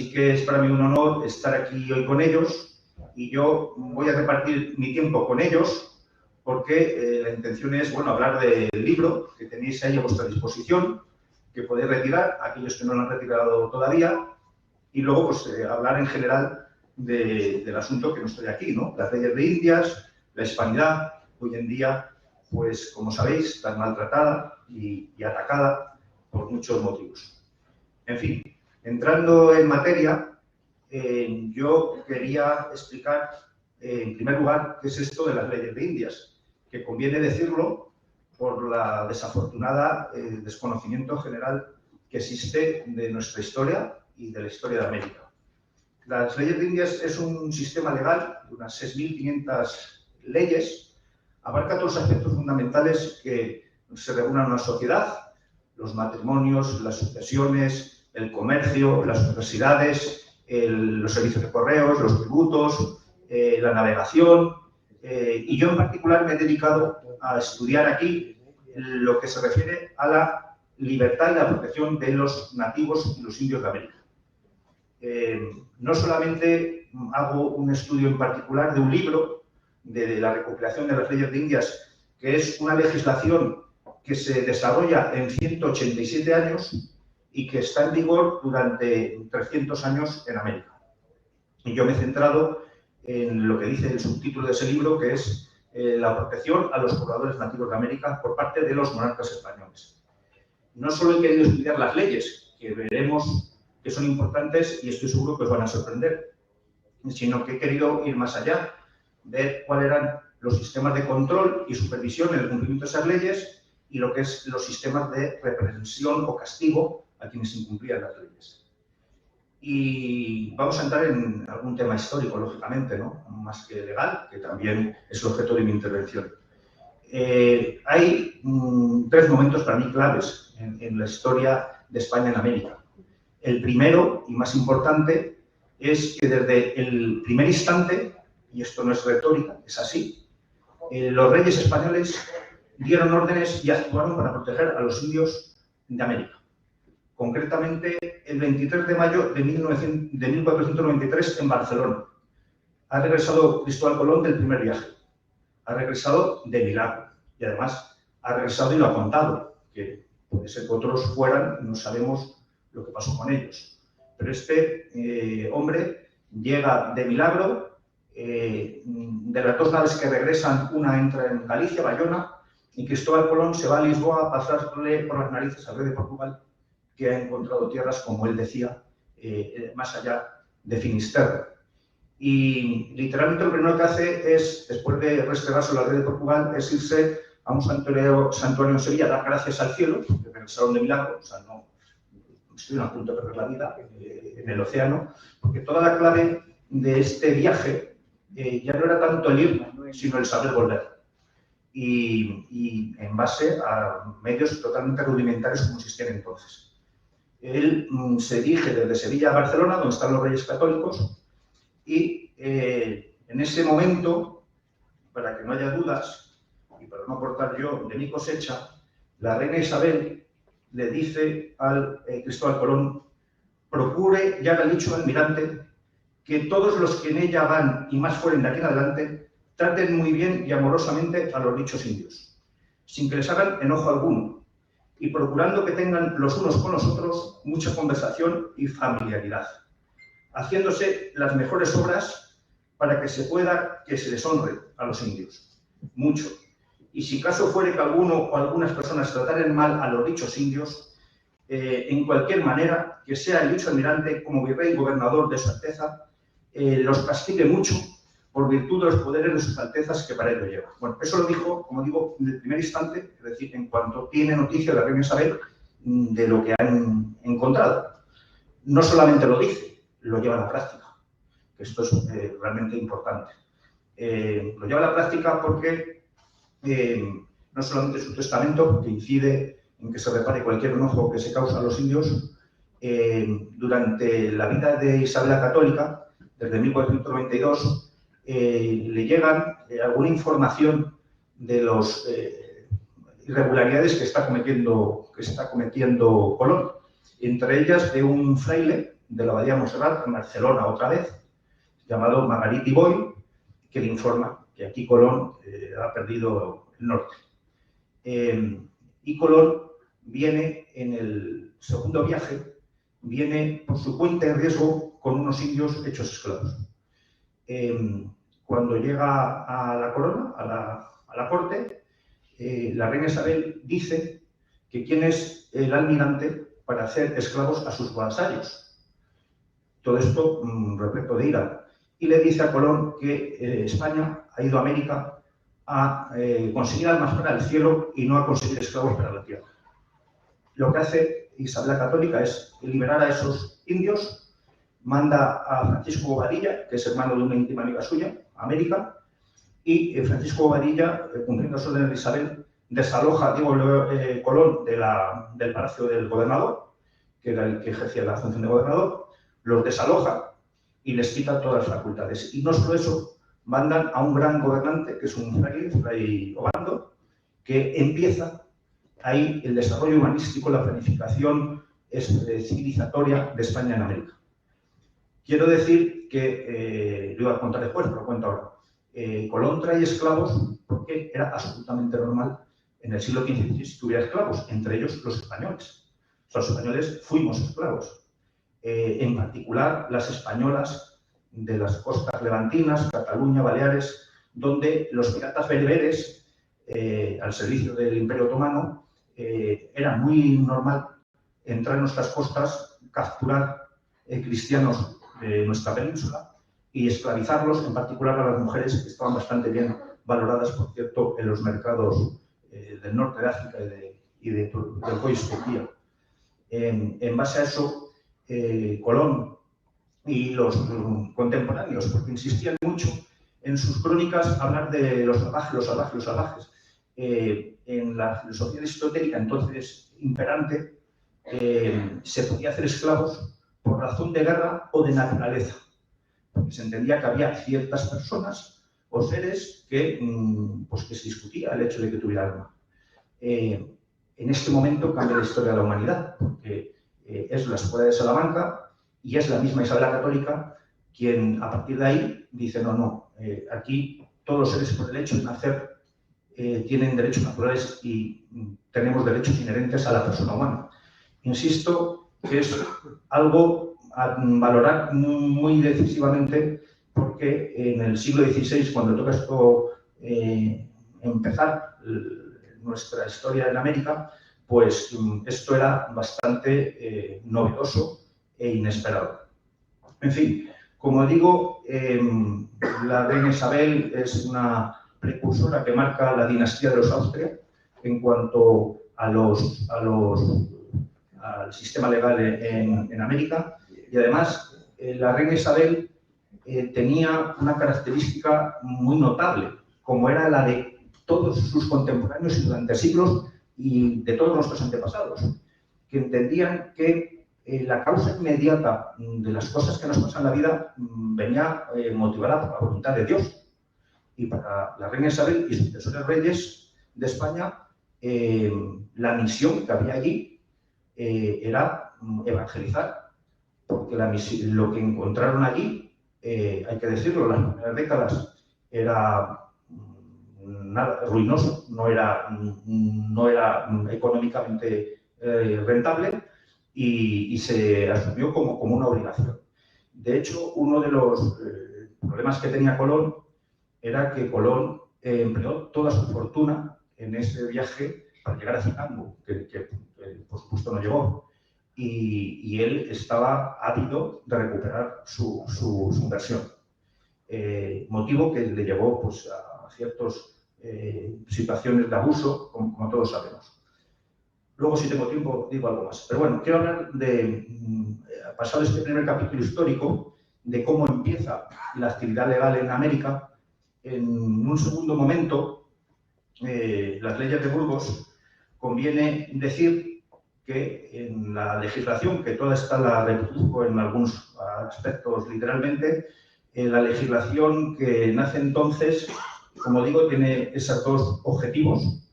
Así que es para mí un honor estar aquí hoy con ellos y yo voy a repartir mi tiempo con ellos porque la intención es, bueno, hablar del libro que tenéis ahí a vuestra disposición, que podéis retirar, aquellos que no lo han retirado todavía, y luego pues hablar en general del asunto que no estoy aquí, ¿no? Las leyes de Indias, la hispanidad, hoy en día, pues como sabéis, tan maltratada y atacada por muchos motivos. En fin, entrando en materia, yo quería explicar, en primer lugar, qué es esto de las leyes de Indias, que conviene decirlo por la desafortunada desconocimiento general que existe de nuestra historia y de la historia de América. Las leyes de Indias es un sistema legal de unas 6.500 leyes, abarca todos los aspectos fundamentales que se regulan en una sociedad, los matrimonios, las sucesiones, el comercio, las universidades, los servicios de correos, los tributos, la navegación, y yo en particular me he dedicado a estudiar aquí lo que se refiere a la libertad y la protección de los nativos y los indios de América. No solamente hago un estudio en particular de un libro, de la recopilación de las leyes de Indias, que es una legislación que se desarrolla en 187 años y que está en vigor durante 300 años en América. Y yo me he centrado en lo que dice el subtítulo de ese libro, que es la protección a los pobladores nativos de América por parte de los monarcas españoles. No solo he querido estudiar las leyes, que veremos que son importantes y estoy seguro que os van a sorprender, sino que he querido ir más allá, ver cuáles eran los sistemas de control y supervisión en el cumplimiento de esas leyes y lo que es los sistemas de represión o castigo a quienes incumplían las leyes. Y vamos a entrar en algún tema histórico, lógicamente, ¿no? Más que legal, que también es el objeto de mi intervención. Hay tres momentos para mí claves en la historia de España en América. El primero y más importante es que desde el primer instante, y esto no es retórica, es así, los reyes españoles dieron órdenes y actuaron para proteger a los indios de América. Concretamente, el 23 de mayo de 1493 en Barcelona. Ha regresado Cristóbal Colón del primer viaje. Ha regresado de milagro. Y además ha regresado y lo ha contado, que puede ser que otros fueran y no sabemos lo que pasó con ellos. Pero este hombre llega de milagro. De las dos naves que regresan, una entra en Galicia, Bayona, y Cristóbal Colón se va a Lisboa a pasarle por las narices al rey de Portugal, que ha encontrado tierras, como él decía, más allá de Finisterre. Y literalmente lo primero que hace es, después de restregárselo al rey de Portugal, es irse a un santuario en Sevilla, dar gracias al cielo, que regresaron de milagro, o sea, no estoy a punto de perder la vida en el océano, porque toda la clave de este viaje ya no era tanto el ir, sino el saber volver. Y en base a medios totalmente rudimentarios como existían entonces. Él se dirige desde Sevilla a Barcelona, donde están los Reyes Católicos, y en ese momento, para que no haya dudas, y para no aportar yo de mi cosecha, la reina Isabel le dice al Cristóbal Colón: procure, ya le ha dicho al almirante, que todos los que en ella van y más fueren de aquí en adelante, traten muy bien y amorosamente a los dichos indios, sin que les hagan enojo alguno, y procurando que tengan los unos con los otros mucha conversación y familiaridad, haciéndose las mejores obras para que se les honre a los indios, mucho. Y si caso fuere que alguno o algunas personas trataren mal a los dichos indios, en cualquier manera, que sea el dicho almirante como virrey y gobernador de su Alteza, los castigue mucho por virtud de los poderes de sus Altezas que para ello lleva. Bueno, eso lo dijo, como digo, en el primer instante, es decir, en cuanto tiene noticia la reina Isabel de lo que han encontrado. No solamente lo dice, lo lleva a la práctica, que esto es realmente importante. Lo lleva a la práctica porque no solamente su testamento, que incide en que se repare cualquier enojo que se causa a los indios, durante la vida de Isabel la Católica, desde 1492, le llegan alguna información de las irregularidades que está cometiendo Colón, entre ellas de un fraile de la Abadía de Montserrat, en Barcelona otra vez, llamado Margarit y Boy, que le informa que aquí Colón ha perdido el norte. Y Colón viene en el segundo viaje, viene por su cuenta y riesgo con unos indios hechos esclavos. Cuando llega a la corona, a la corte, la reina Isabel dice que quién es el almirante para hacer esclavos a sus vasallos. Todo esto repleto de ira. Y le dice a Colón que España ha ido a América a conseguir almas para el cielo y no a conseguir esclavos para la tierra. Lo que hace Isabel la Católica es liberar a esos indios, manda a Francisco Bobadilla, que es hermano de una íntima amiga suya, a América, y Francisco Bobadilla, cumpliendo las órdenes de Isabel, desaloja a Diego Colón del palacio del gobernador, que era el que ejercía la función de gobernador, los desaloja y les quita todas las facultades. Y no solo eso, mandan a un gran gobernante, que es un fray Obando, que empieza ahí el desarrollo humanístico, la planificación civilizatoria de España en América. Quiero decir que, lo iba a contar después, pero lo cuento ahora. Colón trae esclavos porque era absolutamente normal en el siglo XV que tuviera esclavos, entre ellos los españoles. Los españoles fuimos esclavos. En particular, las españolas de las costas levantinas, Cataluña, Baleares, donde los piratas bereberes, al servicio del Imperio Otomano, era muy normal entrar en nuestras costas, capturar cristianos de nuestra península y esclavizarlos, en particular a las mujeres, que estaban bastante bien valoradas, por cierto, en los mercados del norte de África y del país Turquía. En base a eso, Colón y los contemporáneos, porque insistían mucho en sus crónicas hablar de los salvajes, los salvajes, los salvajes. En la filosofía aristotélica, entonces imperante, se podía hacer esclavos por razón de guerra o de naturaleza, porque se entendía que había ciertas personas o seres que se discutía el hecho de que tuviera alma. En este momento cambia la historia de la humanidad, porque es la Escuela de Salamanca y es la misma Isabel la Católica quien a partir de ahí dice aquí todos los seres por el hecho de nacer tienen derechos naturales y tenemos derechos inherentes a la persona humana. Insisto que es algo a valorar muy decisivamente, porque en el siglo XVI, cuando toca esto empezar nuestra historia en América, pues esto era bastante novedoso e inesperado. En fin, como digo, la reina Isabel es una precursora que marca la dinastía de los Austria en cuanto al sistema legal en América, y además la reina Isabel tenía una característica muy notable, como era la de todos sus contemporáneos y durante siglos y de todos nuestros antepasados, que entendían que la causa inmediata de las cosas que nos pasan en la vida venía motivada por la voluntad de Dios. Y para la reina Isabel y sucesores reyes de España, la misión que había allí era evangelizar, porque lo que encontraron allí, hay que decirlo, en las primeras décadas era nada ruinoso, no era económicamente rentable y se asumió como una obligación. De hecho, uno de los problemas que tenía Colón era que Colón empleó toda su fortuna en ese viaje para llegar a Zipango, que por supuesto no llegó. Y él estaba ávido de recuperar su inversión. Motivo que le llevó pues, a ciertas situaciones de abuso, como todos sabemos. Luego, si tengo tiempo, digo algo más. Pero bueno, quiero hablar pasado este primer capítulo histórico, de cómo empieza la actividad legal en América. En un segundo momento, las leyes de Burgos, conviene decir que en la legislación, que toda esta la reproduzco en algunos aspectos literalmente, la legislación que nace entonces, como digo, tiene esos dos objetivos,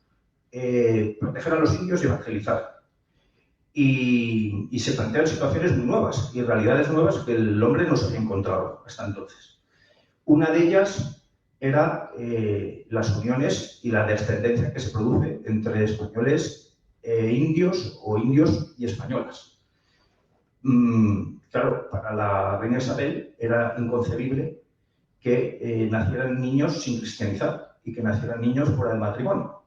proteger a los indios y evangelizar. y se plantean situaciones muy nuevas y realidades nuevas que el hombre no se había encontrado hasta entonces. Una de ellas era las uniones y la descendencia que se produce entre españoles e indios o indios y españolas. Claro, para la reina Isabel era inconcebible que nacieran niños sin cristianizar y que nacieran niños fuera del matrimonio.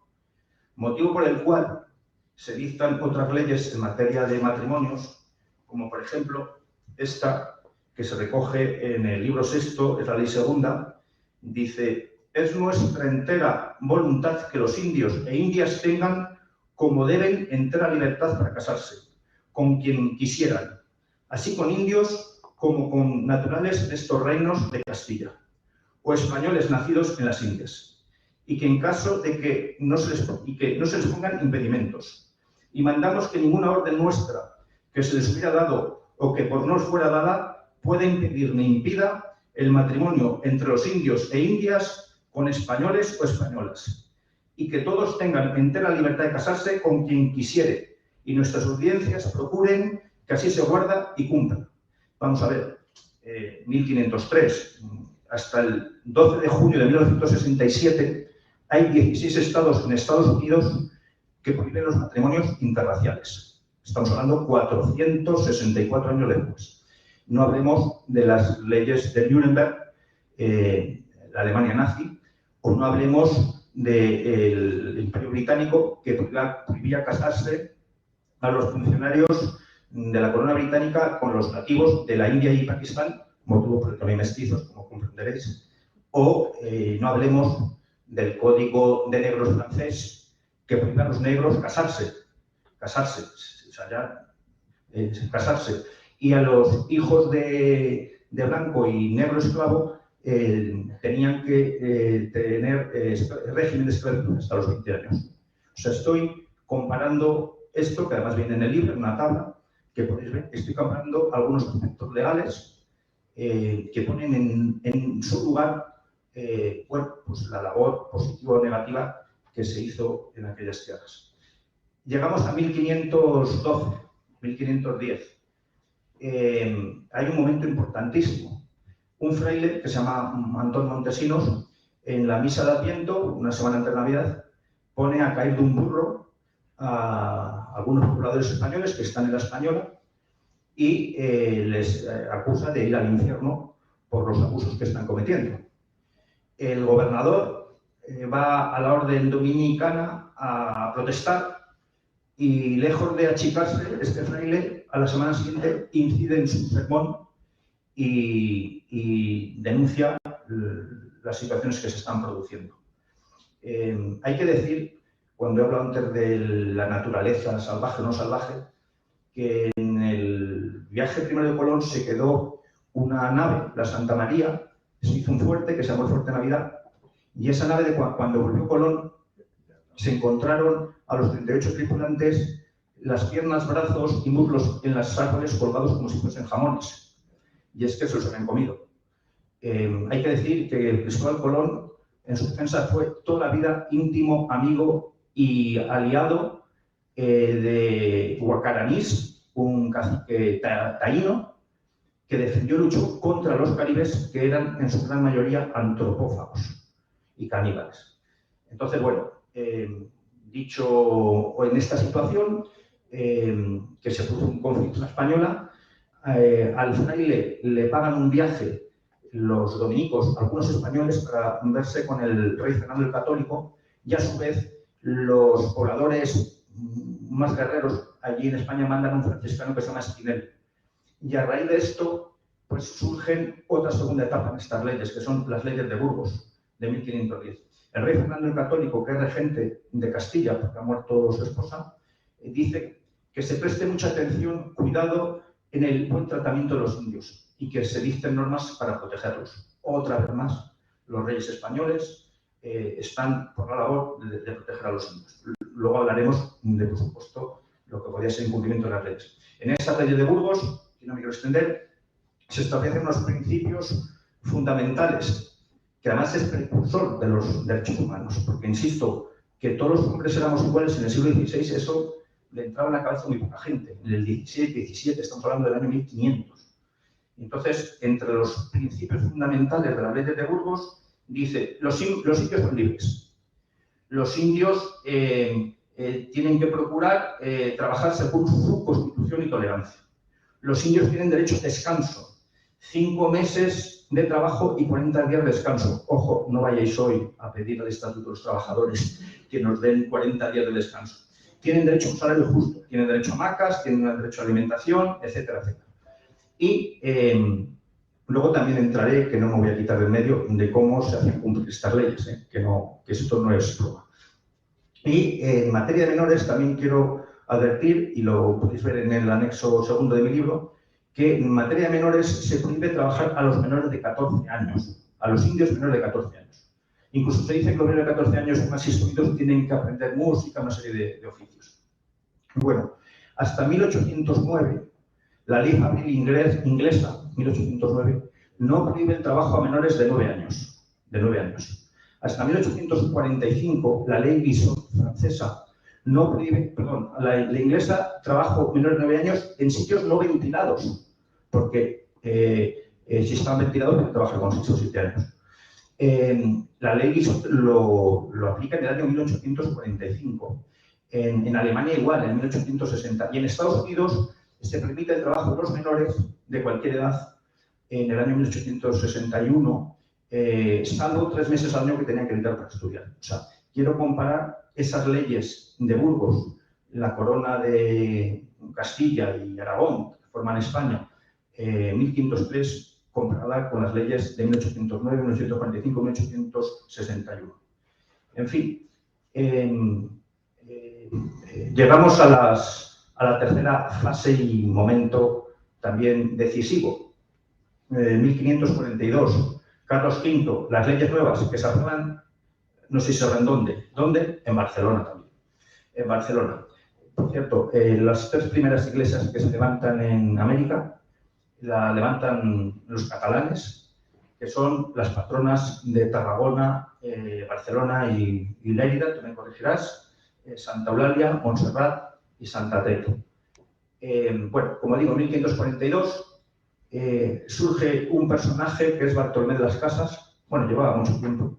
Motivo por el cual se dictan otras leyes en materia de matrimonios, como por ejemplo esta que se recoge en el libro sexto, es la ley segunda, dice: es nuestra entera voluntad que los indios e indias tengan, como deben, entera libertad para casarse, con quien quisieran, así con indios como con naturales de estos reinos de Castilla, o españoles nacidos en las Indias, y que en caso de que no se les pongan impedimentos, y mandamos que ninguna orden nuestra que se les hubiera dado o que por nos fuera dada pueda impedir ni impida el matrimonio entre los indios e indias con españoles o españolas, y que todos tengan entera libertad de casarse con quien quisiere, y nuestras audiencias procuren que así se guarda y cumpla. Vamos a ver, 1503, hasta el 12 de junio de 1967, hay 16 estados en Estados Unidos que prohíben los matrimonios interraciales. Estamos hablando 464 años después. No hablemos de las leyes de Nuremberg, la Alemania nazi, o no hablemos del Imperio Británico, que prohibía casarse a los funcionarios de la corona británica con los nativos de la India y Pakistán, motivo por el que no hay mestizos, como comprenderéis, o no hablemos del Código de Negros francés, que prohíbe a los negros casarse, y a los hijos de blanco y negro esclavo tenían que tener régimen de esclavitud hasta los 20 años. O sea, estoy comparando esto, que además viene en el libro, en una tabla, que podéis ver, estoy comparando algunos conceptos legales que ponen en su lugar bueno, pues la labor positiva o negativa que se hizo en aquellas tierras. Llegamos a 1512, 1510. Hay un momento importantísimo. Un fraile que se llama Antón Montesinos, en la misa de Adviento, una semana antes de Navidad, pone a caer de un burro a algunos pobladores españoles que están en la Española y les acusa de ir al infierno por los abusos que están cometiendo. El gobernador va a la orden dominicana a protestar y, lejos de achicarse, este fraile a la semana siguiente incide en su sermón y denuncia las situaciones que se están produciendo. Hay que decir, cuando he hablado antes de la naturaleza salvaje o no salvaje, que en el viaje primero de Colón se quedó una nave, la Santa María, se hizo un fuerte que se llamó el Fuerte Navidad, y esa nave, cuando volvió Colón, se encontraron a los 38 tripulantes las piernas, brazos y muslos en las árboles colgados como si fuesen jamones. Y es que se los habían comido. Hay que decir que Cristóbal Colón, en su defensa, fue toda la vida íntimo, amigo y aliado de Huacaranís, un cacique taíno, que defendió y luchó contra los caribes, que eran en su gran mayoría antropófagos y caníbales. Entonces, bueno, dicho en esta situación, que se produjo un conflicto en la Española, al fraile le pagan un viaje los dominicos, algunos españoles, para verse con el rey Fernando el Católico, y a su vez los pobladores más guerreros allí en España mandan a un franciscano que se llama Espinel. Y a raíz de esto, pues surgen otra segunda etapa en estas leyes, que son las leyes de Burgos, de 1510. El rey Fernando el Católico, que es regente de Castilla, porque ha muerto su esposa, dice que se preste mucha atención, cuidado en el buen tratamiento de los indios y que se dicten normas para protegerlos. Otra vez más, los reyes españoles están por la labor de proteger a los indios. Luego hablaremos de, por supuesto, lo que podría ser incumplimiento de las leyes. En esta ley de Burgos, que no me quiero extender, se establecen unos principios fundamentales, que además es precursor de los derechos humanos, porque insisto que todos los hombres éramos iguales en el siglo XVI, eso le entraba en la cabeza muy poca gente. En el 17, estamos hablando del año 1500. Entonces, entre los principios fundamentales de las leyes de Burgos, dice, los indios son libres. Los indios tienen que procurar trabajar según su constitución y tolerancia. Los indios tienen derecho a descanso. 5 meses de trabajo y 40 días de descanso. Ojo, no vayáis hoy a pedir al Estatuto de los Trabajadores que nos den 40 días de descanso. Tienen derecho a un salario justo, tienen derecho a hamacas, tienen derecho a alimentación, etcétera, etcétera. Y luego también entraré, que no me voy a quitar del medio, de cómo se hacen cumplir estas leyes, que esto no es prueba. Y en materia de menores también quiero advertir, y lo podéis ver en el anexo segundo de mi libro, que en materia de menores se prohíbe trabajar a los menores de 14 años, a los indios menores de 14 años. Incluso se dice que los menores de 14 años más instruidos tienen que aprender música, una serie de oficios. Bueno, hasta 1809, la ley fabril inglesa, 1809, no prohíbe el trabajo a menores de 9 años. Hasta 1845, la ley Bison francesa no prohíbe, la inglesa, trabajo menores de 9 años en sitios no ventilados, porque si están ventilados pueden trabajar con 6 o 7 años. La ley Bison lo aplica en el año 1845. En Alemania igual, en 1860. Y en Estados Unidos se permite el trabajo de los menores de cualquier edad en el año 1861, salvo 3 meses al año que tenían que dedicar para estudiar. O sea, quiero comparar esas leyes de Burgos, la corona de Castilla y Aragón, que forman España, 1503, comparada con las leyes de 1809, 1845, 1861. En fin, llegamos a la tercera fase y momento también decisivo. 1542, Carlos V, las leyes nuevas que se aprueban, no sé si sabrán dónde. ¿Dónde? En Barcelona también. En Barcelona. Por cierto, las 3 primeras iglesias que se levantan en América, la levantan los catalanes, que son las patronas de Tarragona, Barcelona y Lérida, tú me corregirás, Santa Eulalia, Montserrat y Santa Tecla. Bueno, como digo, en 1542 surge un personaje que es Bartolomé de las Casas, bueno, llevaba mucho tiempo,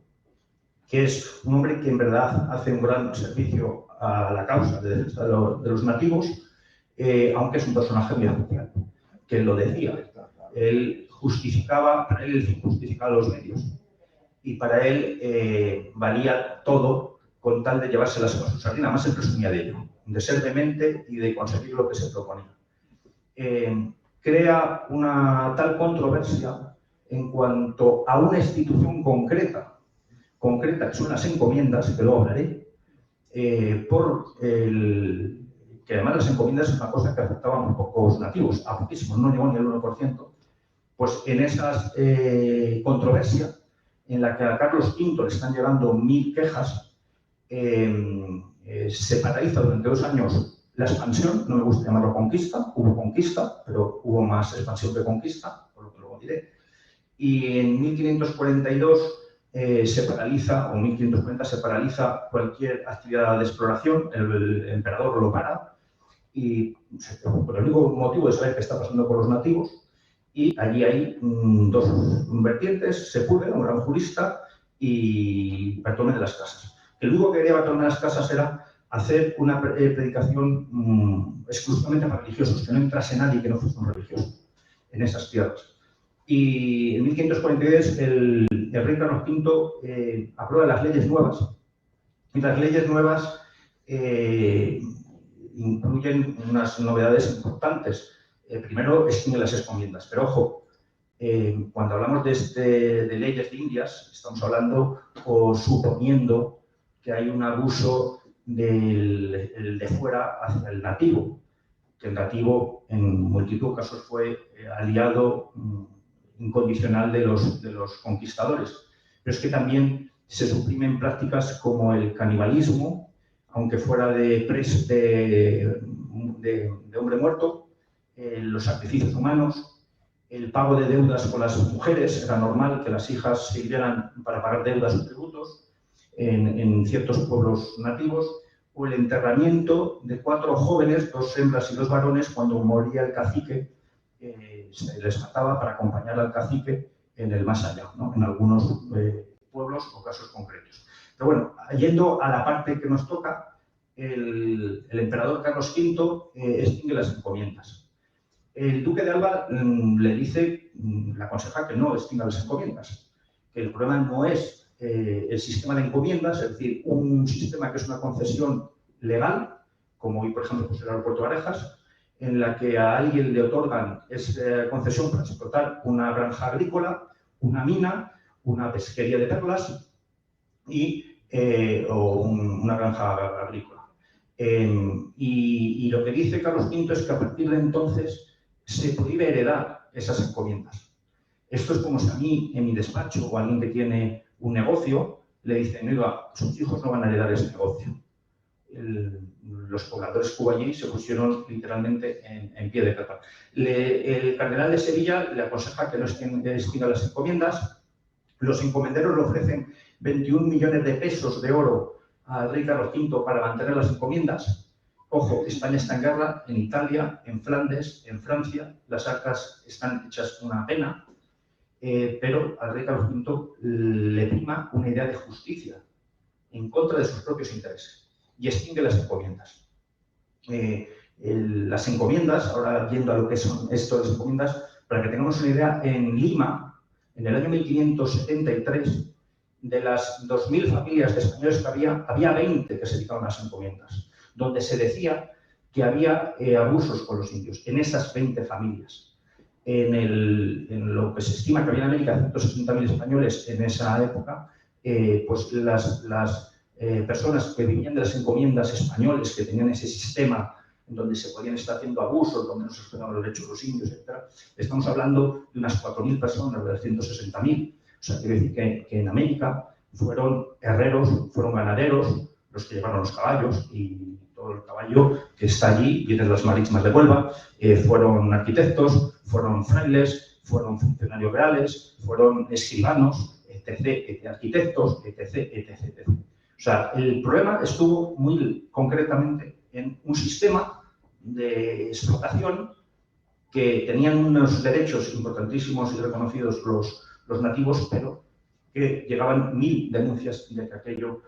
que es un hombre que en verdad hace un gran servicio a la causa de defensa de los nativos, aunque es un personaje muy especial, que él lo decía. Él justificaba, para él el fin justificaba los medios, y para él valía todo con tal de llevarse las cosas. O sea, nada más se presumía de ello, de ser demente y de conseguir lo que se proponía. Crea una tal controversia en cuanto a una institución concreta, que son las encomiendas, que luego hablaré, que además las encomiendas es una cosa que afectaba a muy pocos nativos, a poquísimos, no llegó ni al 1%, pues en esa controversia, en la que a Carlos V le están llevando 1000 quejas, se paraliza durante 2 años la expansión, no me gusta llamarlo conquista, hubo conquista, pero hubo más expansión que conquista, por lo que luego diré. Y en 1542 se paraliza, o en 1540 se paraliza cualquier actividad de exploración, el emperador lo para, y por el único motivo de saber qué está pasando con los nativos, y allí hay 2 vertientes, Sepúlveda, un gran jurista, y Bartolomé de las Casas. El único que quería Bartolomé de las Casas era hacer una predicación exclusivamente para religiosos, que no entrase nadie que no fuese un religioso en esas tierras. Y en 1542 el rey Carlos V aprueba las leyes nuevas, y las leyes nuevas incluyen unas novedades importantes. Primero, extinguen las encomiendas, pero ojo, cuando hablamos de leyes de Indias, estamos hablando o suponiendo que hay un abuso de fuera hacia el nativo, que el nativo en multitud de casos fue aliado incondicional de los conquistadores. Pero es que también se suprimen prácticas como el canibalismo, aunque fuera de hombre muerto, los sacrificios humanos, el pago de deudas con las mujeres. Era normal que las hijas sirvieran para pagar deudas o tributos en ciertos pueblos nativos, o el enterramiento de 4 jóvenes, 2 hembras y 2 varones, cuando moría el cacique, se les mataba para acompañar al cacique en el más allá, ¿no? En algunos pueblos o casos concretos. Pero bueno, yendo a la parte que nos toca, el emperador Carlos V extingue las encomiendas. El duque de Alba le dice, le aconseja que no extinga las encomiendas, que el problema no es el sistema de encomiendas, es decir, un sistema que es una concesión legal, como hoy, por ejemplo, pues el aeropuerto de Barajas, en la que a alguien le otorgan esa concesión para explotar una granja agrícola, una mina, una pesquería de perlas o una granja agrícola. Y lo que dice Carlos V es que a partir de entonces se prohíbe heredar esas encomiendas. Esto es como si a mí, en mi despacho, o alguien que tiene un negocio, le dicen, oiga, sus hijos no van a heredar ese negocio. Los pobladores cubañí se pusieron literalmente en pie de guerra. El cardenal de Sevilla le aconseja que no extinga las encomiendas. Los encomenderos le ofrecen 21 millones de pesos de oro al rey Carlos V para mantener las encomiendas. Ojo, España está en guerra, en Italia, en Flandes, en Francia, las arcas están hechas una pena, pero al rey Carlos V le prima una idea de justicia en contra de sus propios intereses y extingue las encomiendas. Las encomiendas, ahora yendo a lo que son esto de las encomiendas, para que tengamos una idea, en Lima, en el año 1573, de las 2.000 familias de españoles que había 20 que se dedicaban a las encomiendas, donde se decía que había abusos con los indios, en esas 20 familias. En lo que se estima que había en América 160.000 españoles en esa época, pues las personas que vivían de las encomiendas españoles, que tenían ese sistema en donde se podían estar haciendo abusos, donde no se respetaban los derechos de los indios, etc. Estamos hablando de unas 4.000 personas de las 160.000. O sea, quiere decir que en América fueron herreros, fueron ganaderos, los que llevaron los caballos y todo el caballo que está allí, viene de las marítimas de Huelva, fueron arquitectos, fueron frailes, fueron funcionarios reales, fueron escribanos, etc., arquitectos, etc., etc., etc. O sea, el problema estuvo muy concretamente en un sistema de explotación que tenían unos derechos importantísimos y reconocidos los nativos, pero que llegaban 1.000 denuncias de que aquello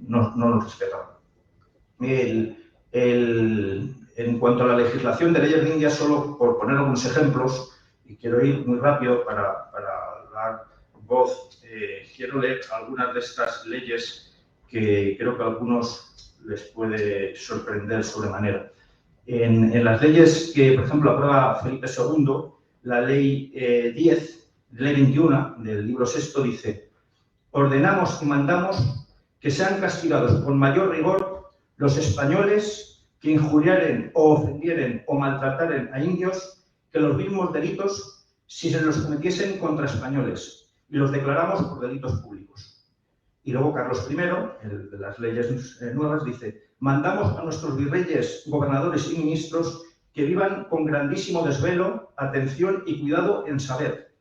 no lo respetaban. En cuanto a la legislación de leyes de India, solo por poner algunos ejemplos, y quiero ir muy rápido para dar voz, quiero leer algunas de estas leyes que creo que a algunos les puede sorprender sobremanera. En las leyes que, por ejemplo, aprueba Felipe II, la ley 10, ley 21 del libro sexto dice: ordenamos y mandamos que sean castigados con mayor rigor los españoles que injuriaren o ofendieren o maltrataren a indios que los mismos delitos si se los cometiesen contra españoles, y los declaramos por delitos públicos. Y luego Carlos I, el de las leyes nuevas, dice: mandamos a nuestros virreyes, gobernadores y ministros que vivan con grandísimo desvelo, atención y cuidado en saber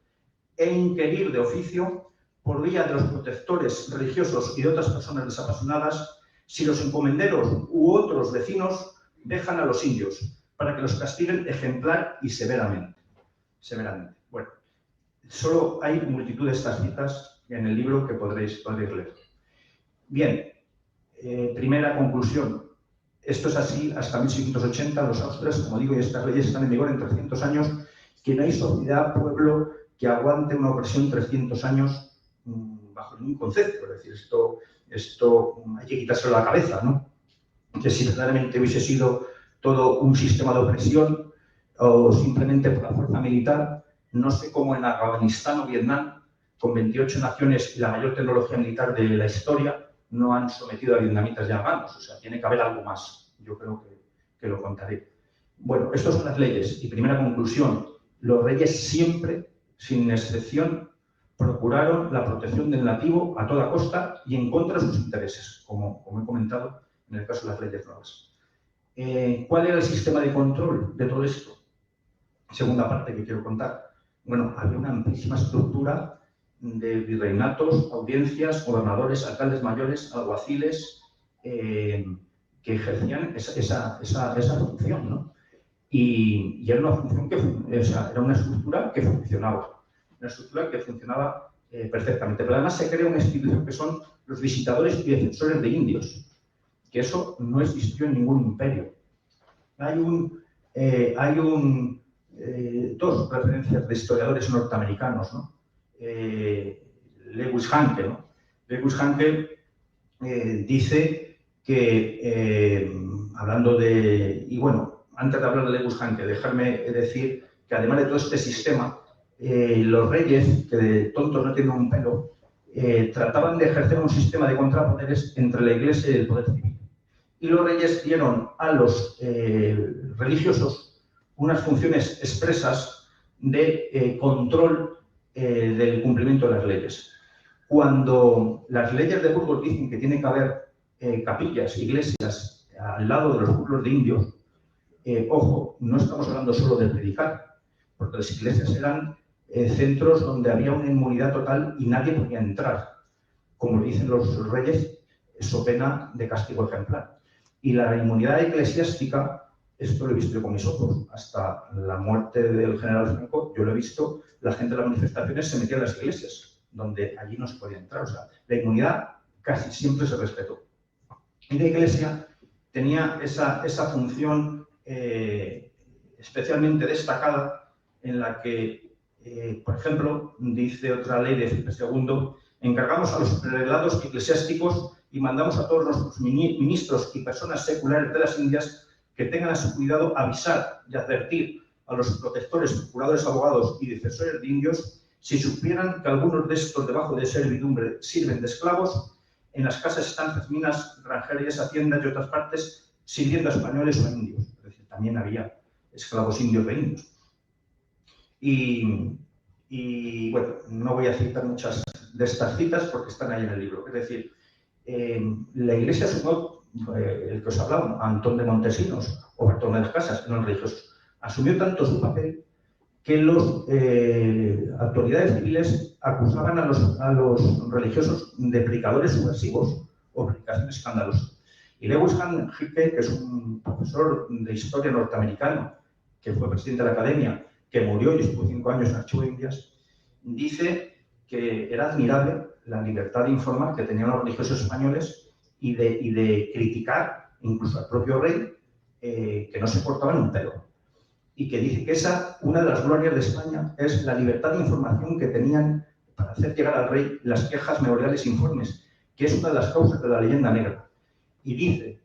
e inquirir de oficio, por vía de los protectores religiosos y de otras personas desapasionadas, si los encomenderos u otros vecinos dejan a los indios, para que los castiguen ejemplar y severamente. Bueno, solo hay multitud de estas citas en el libro que podréis leer. Bien, primera conclusión. Esto es así hasta 1680. Los austrias, como digo, y estas leyes están en vigor en 300 años, que no hay sociedad, pueblo, que aguante una opresión 300 años bajo ningún concepto. Es decir, esto hay que quitárselo a la cabeza, ¿no? Que si verdaderamente hubiese sido todo un sistema de opresión o simplemente por la fuerza militar, no sé cómo en Afganistán o Vietnam, con 28 naciones y la mayor tecnología militar de la historia, no han sometido a vietnamitas y afganos. O sea, tiene que haber algo más. Yo creo que lo contaré. Bueno, estas son las leyes. Y primera conclusión, los reyes siempre, sin excepción, procuraron la protección del nativo a toda costa y en contra de sus intereses, como he comentado en el caso de las leyes nuevas. ¿Cuál era el sistema de control de todo esto? Segunda parte que quiero contar. Bueno, había una amplísima estructura de virreinatos, audiencias, gobernadores, alcaldes mayores, alguaciles, que ejercían esa función, ¿no? Y era una función era una estructura que funcionaba. Una estructura que funcionaba perfectamente. Pero además se crea una institución que son los visitadores y defensores de indios, que eso no existió en ningún imperio. Hay dos referencias de historiadores norteamericanos, ¿no? Lewis Hanke, ¿no? Lewis Hanke dice que, hablando de... Y bueno, antes de hablar de Lewis Hanke, dejarme decir que además de todo este sistema, los reyes, que de tontos no tienen un pelo, trataban de ejercer un sistema de contrapoderes entre la Iglesia y el poder civil. Y los reyes dieron a los religiosos unas funciones expresas de control del cumplimiento de las leyes. Cuando las leyes de Burgos dicen que tiene que haber capillas, iglesias al lado de los pueblos de indios, ojo, no estamos hablando solo de predicar, porque las iglesias eran centros donde había una inmunidad total y nadie podía entrar. Como dicen los reyes, so pena de castigo ejemplar. Y la inmunidad eclesiástica, esto lo he visto con mis ojos, hasta la muerte del general Franco, yo lo he visto, la gente de las manifestaciones se metía en las iglesias, donde allí no se podía entrar. O sea, la inmunidad casi siempre se respetó. Y la Iglesia tenía esa función especialmente destacada en la que, por ejemplo, dice otra ley de Felipe II, encargamos a los prelados eclesiásticos y mandamos a todos los ministros y personas seculares de las Indias que tengan a su cuidado avisar y advertir a los protectores, procuradores, abogados y defensores de indios si supieran que algunos de estos debajo de servidumbre sirven de esclavos en las casas, estancias, minas, granjerías, haciendas y otras partes, sirviendo a españoles o a indios. Es decir, también había esclavos indios de indios. Y bueno, no voy a citar muchas de estas citas porque están ahí en el libro. Es decir, la Iglesia asumió, el que os hablaba, Antón de Montesinos o Bartolomé de las Casas, eran religiosos, asumió tanto su papel que las autoridades civiles acusaban a los religiosos de predicadores subversivos o predicación escandalosa. Y Lewis Hanke, que es un profesor de historia norteamericano, que fue presidente de la academia, que murió y estuvo 5 años en Archivo de Indias, dice que era admirable la libertad de informar que tenían los religiosos españoles y de criticar incluso al propio rey, que no se cortaban un pelo. Y que dice que una de las glorias de España es la libertad de información que tenían para hacer llegar al rey las quejas memoriales e informes, que es una de las causas de la leyenda negra. Y dice,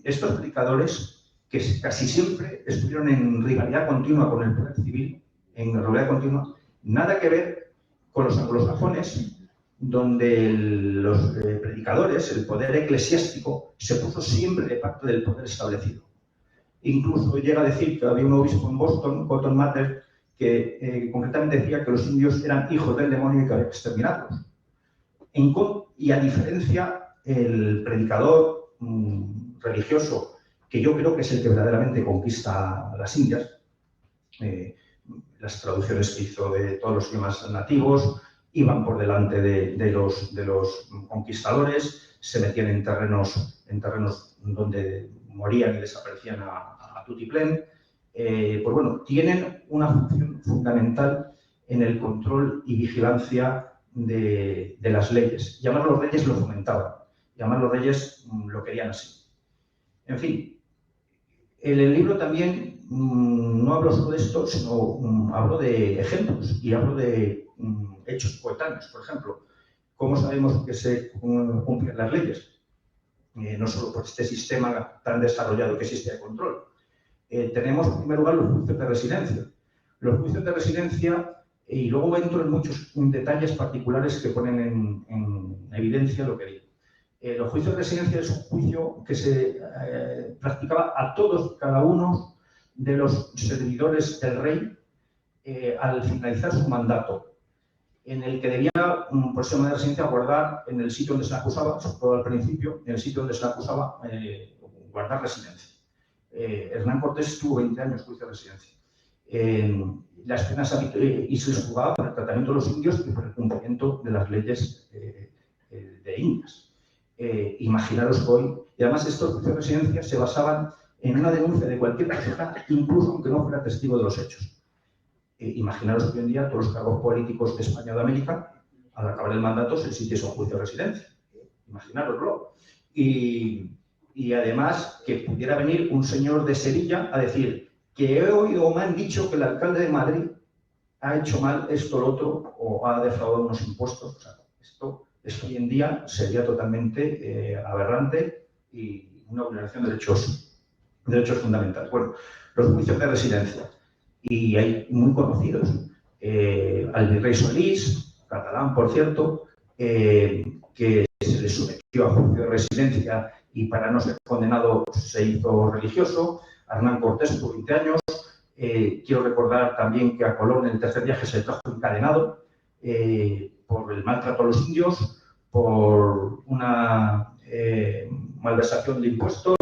estos predicadores, que casi siempre estuvieron en rivalidad continua con el poder civil, en rivalidad continua, nada que ver con los anglosajones, donde los predicadores, el poder eclesiástico, se puso siempre de parte del poder establecido. Incluso llega a decir que había un obispo en Boston, Cotton Mather, que concretamente decía que los indios eran hijos del demonio y que había que exterminarlos. Y a diferencia, el predicador religioso, que yo creo que es el que verdaderamente conquista a las Indias, las traducciones que hizo de todos los idiomas nativos, iban por delante de los conquistadores, se metían en terrenos donde morían y desaparecían a tutiplén. Pues bueno, tienen una función fundamental en el control y vigilancia de las leyes. Y además los reyes lo fomentaban, y además los reyes lo querían así. En fin, en el libro también no hablo solo de esto, sino hablo de ejemplos y hablo de hechos coetáneos. Por ejemplo, ¿cómo sabemos que se cumplen las leyes? No solo por este sistema tan desarrollado que existe de control. Tenemos, en primer lugar, los juicios de residencia. Los juicios de residencia, y luego entro en muchos detalles particulares que ponen en evidencia lo que digo. Los juicios de residencia es un juicio que se practicaba a todos, cada uno de los servidores del rey al finalizar su mandato, en el que debía, por ser una residencia, guardar en el sitio donde se le acusaba, sobre todo al principio, en el sitio donde se le acusaba, guardar residencia. Hernán Cortés estuvo 20 años en juicio de residencia. Las penas y se les juzgaba por el tratamiento de los indios y por el cumplimiento de las leyes de Indias. Imaginaros hoy, y además estos juicios de residencia se basaban en una denuncia de cualquier persona, incluso aunque no fuera testigo de los hechos. Imaginaros hoy en día todos los cargos políticos de España o de América, al acabar el mandato se sitiese un juicio de residencia. Imaginároslo. Y además que pudiera venir un señor de Sevilla a decir que he oído o me han dicho que el alcalde de Madrid ha hecho mal esto o lo otro o ha defraudado unos impuestos. O sea, esto hoy en día sería totalmente aberrante y una vulneración de derechos fundamentales. Bueno, los juicios de residencia. Y hay muy conocidos. Al virrey Solís, catalán, por cierto, que se le sometió a juicio de residencia y para no ser condenado se hizo religioso. A Hernán Cortés por 20 años. Quiero recordar también que a Colón en el tercer viaje se le trajo encadenado por el maltrato a los indios, por una malversación de impuestos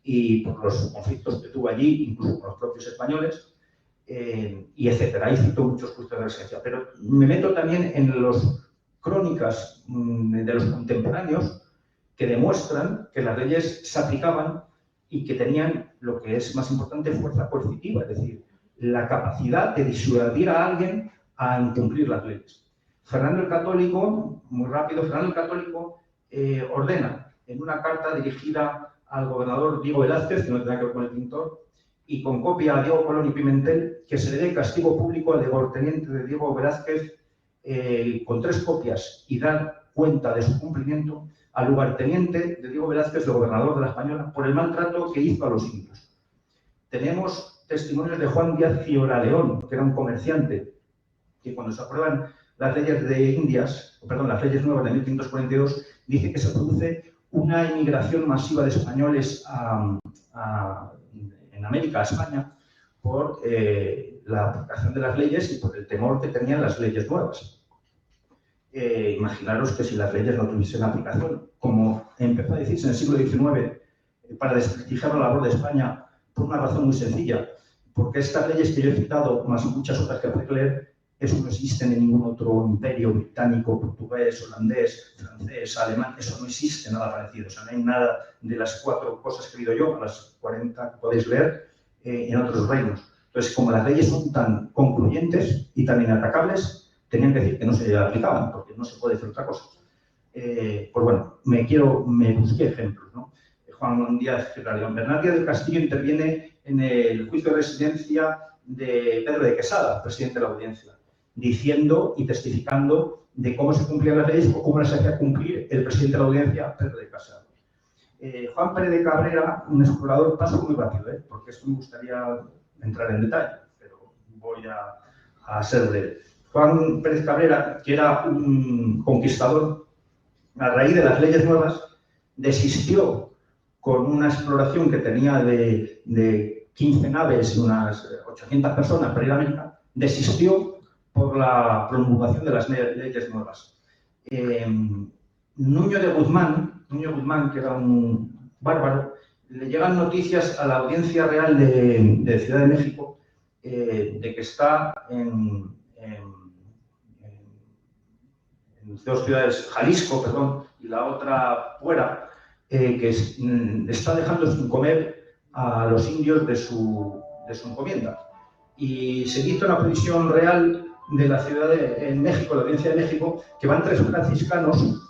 y por los conflictos que tuvo allí, incluso con los propios españoles, y etcétera. Ahí cito muchos juicios de residencia, pero me meto también en las crónicas de los contemporáneos que demuestran que las leyes se aplicaban y que tenían lo que es más importante, fuerza coercitiva, es decir, la capacidad de disuadir a alguien a incumplir las leyes. Fernando el Católico, muy rápido, Fernando el Católico ordena en una carta dirigida al gobernador Diego Velázquez, que no tiene que ver con el pintor, y con copia a Diego Colón y Pimentel, que se le dé castigo público al lugarteniente de Diego Velázquez con 3 copias y dar cuenta de su cumplimiento al lugarteniente de Diego Velázquez, el gobernador de la Española, por el maltrato que hizo a los indios. Tenemos testimonios de Juan Díaz Cioraleón, que era un comerciante, que cuando se aprueban las leyes de Indias, perdón, las leyes nuevas de 1542, dice que se produce una inmigración masiva de españoles en América, a España, por la aplicación de las leyes y por el temor que tenían las leyes nuevas. Imaginaros que si las leyes no tuviesen aplicación, como empezó a decirse en el siglo XIX, para desprestigiar la labor de España, por una razón muy sencilla, porque estas leyes que yo he citado, más muchas otras que habré que leer, eso no existe en ningún otro imperio británico, portugués, holandés, francés, alemán, eso no existe nada parecido. O sea, no hay nada de las 4 cosas que he leído yo, a las 40 que podéis leer, en otros reinos. Entonces, como las leyes son tan concluyentes y tan inatacables, tenían que decir que no se aplicaban, porque no se puede hacer otra cosa. Pues bueno, me busqué ejemplos, ¿no? Juan Díaz Cioraleón. Bernal Díaz del Castillo interviene en el juicio de residencia de Pedro de Quesada, presidente de la Audiencia, diciendo y testificando de cómo se cumplían las leyes o cómo las hacía cumplir el presidente de la Audiencia, Pedro de Quesada. Juan Pérez de Cabrera, un explorador, paso muy rápido, porque esto me gustaría entrar en detalle, pero voy a ser breve. Juan Pérez Cabrera, que era un conquistador, a raíz de las leyes nuevas, desistió con una exploración que tenía de 15 naves y unas 800 personas para ir a América, desistió por la promulgación de las leyes nuevas. Nuño de Guzmán, que era un bárbaro, le llegan noticias a la Audiencia Real de Ciudad de México de que está en 2 ciudades, Jalisco, perdón, y la otra Puera, que está dejando sin comer a los indios de su encomienda. Y se hizo una previsión real de la ciudad en México, la Audiencia de México, que van 3 franciscanos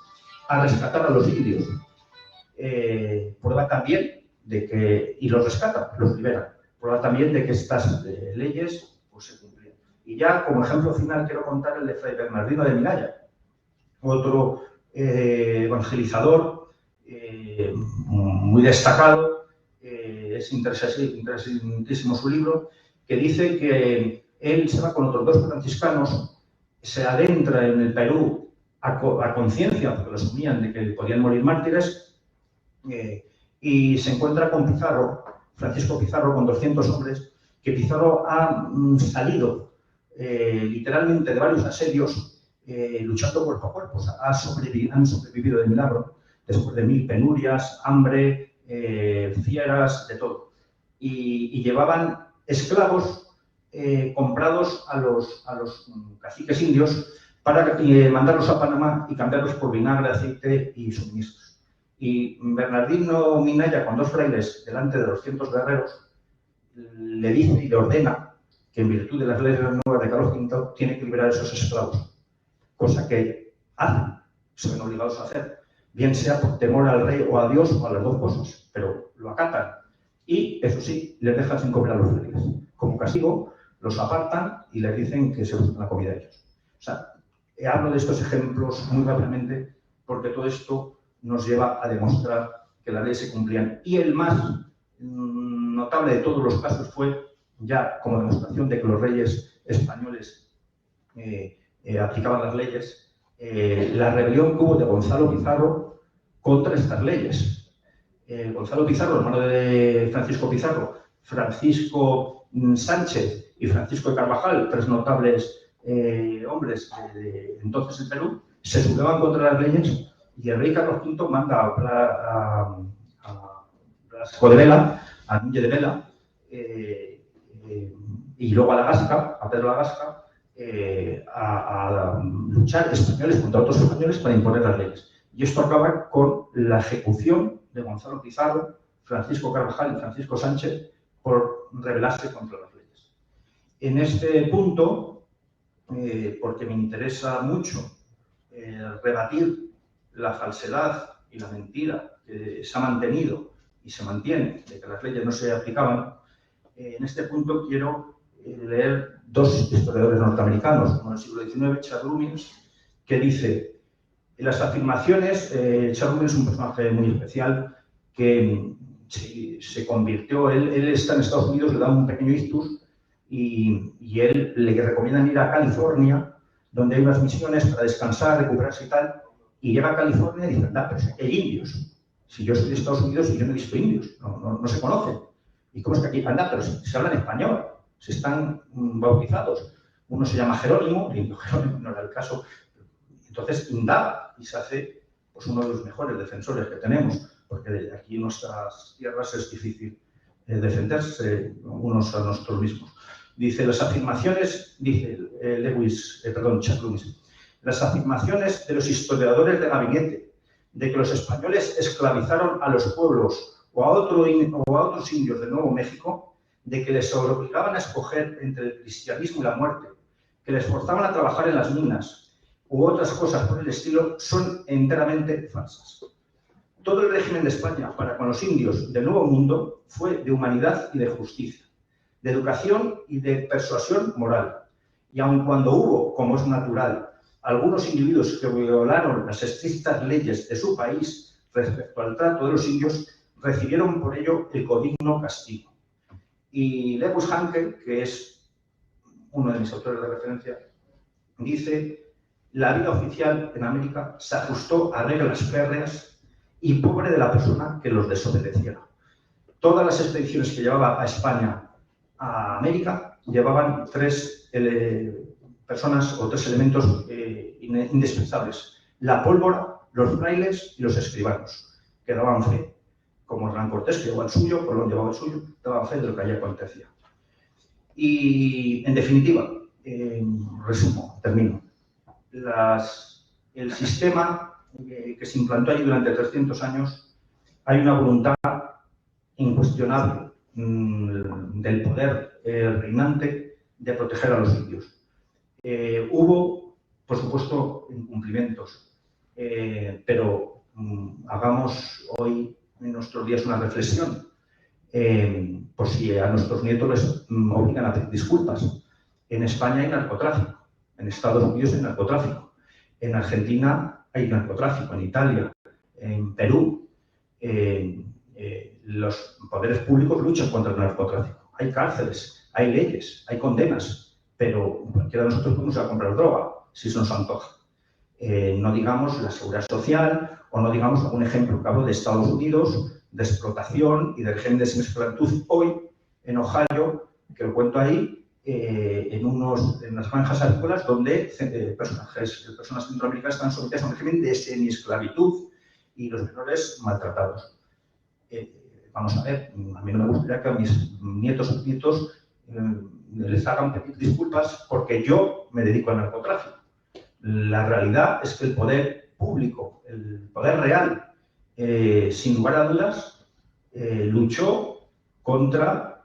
a rescatar a los indios. Prueba también de que, y los rescatan, los liberan, prueba también de que estas leyes pues, se cumplían. Y ya como ejemplo final quiero contar el de Fray Bernardino de Miralla, otro evangelizador muy destacado, es interesantísimo su libro, que dice que él se va con otros 2 franciscanos, se adentra en el Perú a conciencia, porque lo asumían de que podían morir mártires, y se encuentra con Pizarro, Francisco Pizarro, con 200 hombres, que Pizarro ha salido literalmente de varios asedios, luchando cuerpo a cuerpo. O sea, han sobrevivido de milagro, después de 1000 penurias, hambre, fieras, de todo. Y llevaban esclavos comprados a los caciques indios para mandarlos a Panamá y cambiarlos por vinagre, aceite y suministros. Y Bernardino Minaya, con 2 frailes delante de los 100 guerreros, le dice y le ordena que en virtud de las leyes nuevas de Carlos V tiene que liberar a esos esclavos, cosa que hacen, se ven obligados a hacer, bien sea por temor al rey o a Dios o a las 2 cosas, pero lo acatan. Y, eso sí, les dejan sin comer a los frailes. Como castigo, los apartan y les dicen que se busquen la comida a ellos. O sea, hablo de estos ejemplos muy rápidamente porque todo esto nos lleva a demostrar que las leyes se cumplían. Y el más notable de todos los casos fue, ya como demostración de que los reyes españoles aplicaban las leyes, la rebelión que hubo de Gonzalo Pizarro contra estas leyes. Gonzalo Pizarro, hermano de Francisco Pizarro, Francisco Sánchez y Francisco de Carvajal, 3 notables hombres de entonces en Perú, se sublevan contra las leyes y el rey Carlos V manda a Blasco de Vela, a Núñez de Vela, y luego a Lagasca, a Pedro Lagasca, a luchar españoles contra otros españoles para imponer las leyes. Y esto acaba con la ejecución de Gonzalo Pizarro, Francisco Carvajal y Francisco Sánchez por rebelarse contra las leyes. En este punto, porque me interesa mucho rebatir la falsedad y la mentira que se ha mantenido y se mantiene de que las leyes no se aplicaban, en este punto quiero leer 2 historiadores norteamericanos, uno del siglo XIX, Charles Lummins, que dice: las afirmaciones, Charles Lummins es un personaje muy especial que se convirtió, él está en Estados Unidos, le da un pequeño ictus y él le recomiendan ir a California, donde hay unas misiones para descansar, recuperarse y tal, y llega a California y dice: anda, pero hay indios. Si yo soy de Estados Unidos y yo no he visto indios, no se conocen. ¿Y cómo es que aquí? Anda, pero se hablan español, se están bautizados. Uno se llama Jerónimo, y Jerónimo no era el caso. Entonces indaga y se hace pues, uno de los mejores defensores que tenemos, porque aquí en nuestras tierras es difícil defenderse unos a nosotros mismos. Dice, las afirmaciones, dice Charles Lummins, las afirmaciones de los historiadores de gabinete de que los españoles esclavizaron a los pueblos o a otros indios del Nuevo México, de que les obligaban a escoger entre el cristianismo y la muerte, que les forzaban a trabajar en las minas u otras cosas por el estilo, son enteramente falsas. Todo el régimen de España para con los indios del Nuevo Mundo fue de humanidad y de justicia, de educación y de persuasión moral. Y aun cuando hubo, como es natural, algunos individuos que violaron las estrictas leyes de su país respecto al trato de los indios, recibieron por ello el codigno castigo. Y Lewis Hankel, que es uno de mis autores de referencia, dice: la vida oficial en América se ajustó a reglas férreas y pobre de la persona que los desobedeciera. Todas las expediciones que llevaba a España a América llevaban 3 personas o 3 elementos indispensables: la pólvora, los frailes y los escribanos, que daban fe. Como Hernán Cortés, que llevaba el suyo, Colón llevaba el suyo, daban fe de lo que allí acontecía. Y, en definitiva, resumo, termino. El sistema que se implantó allí durante 300 años, hay una voluntad incuestionable del poder reinante de proteger a los indios. Hubo, por supuesto, incumplimientos, pero hagamos hoy en nuestros días una reflexión, por si a nuestros nietos les obligan a pedir disculpas. En España hay narcotráfico, en Estados Unidos hay narcotráfico, en Argentina hay narcotráfico, en Italia, en Perú. Los poderes públicos luchan contra el narcotráfico. Hay cárceles, hay leyes, hay condenas, pero cualquiera de nosotros podemos ir a comprar droga si se nos antoja. No digamos la seguridad social o no digamos algún ejemplo que hablo de Estados Unidos, de explotación y del régimen de esclavitud hoy en Ohio, que lo cuento ahí, en las granjas agrícolas donde personas centroamericanas están sometidas a un régimen de semi-esclavitud y los menores maltratados. Vamos a ver, a mí no me gustaría que a mis nietos o nietos les hagan pedir disculpas porque yo me dedico al narcotráfico. La realidad es que el poder público, el poder real, sin lugar a dudas, luchó contra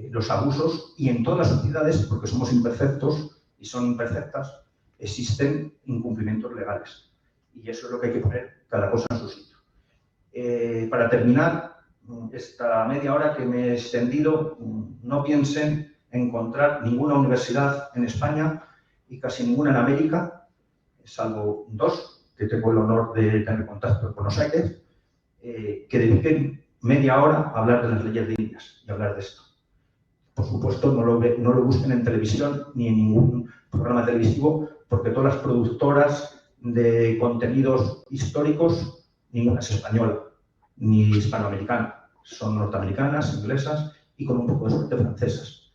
los abusos, y en todas las sociedades, porque somos imperfectos y son imperfectas, existen incumplimientos legales. Y eso es lo que hay que poner cada cosa en su sitio. Para terminar esta media hora que me he extendido, no piensen encontrar ninguna universidad en España y casi ninguna en América, salvo 2, que tengo el honor de tener contacto en Buenos Aires, que dediquen media hora a hablar de las leyes de Indias y hablar de esto. Por supuesto, no lo busquen en televisión ni en ningún programa televisivo, porque todas las productoras de contenidos históricos, ninguna es española ni hispanoamericana. Son norteamericanas, inglesas y con un poco de suerte francesas.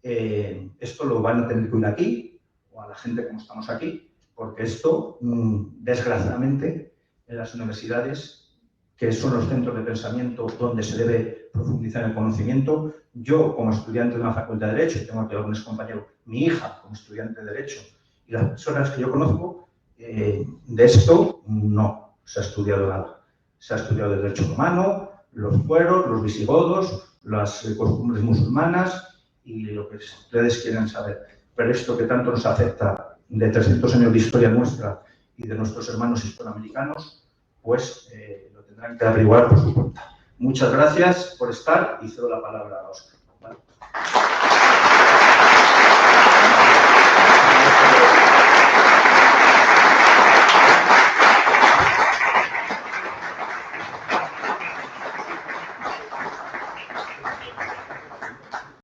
Esto lo van a tener que oír aquí, o a la gente como estamos aquí, porque esto, desgraciadamente, en las universidades, que son los centros de pensamiento donde se debe profundizar el conocimiento, yo, como estudiante de una facultad de Derecho, y tengo aquí algunos compañeros, mi hija, como estudiante de Derecho, y las personas que yo conozco, de esto no se ha estudiado nada. Se ha estudiado el derecho romano, los fueros, los visigodos, las costumbres musulmanas y lo que ustedes quieran saber. Pero esto que tanto nos afecta de 300 años de historia nuestra y de nuestros hermanos hispanoamericanos, pues lo tendrán que averiguar por su cuenta. Muchas gracias por estar y cedo la palabra a Óscar. ¿Vale?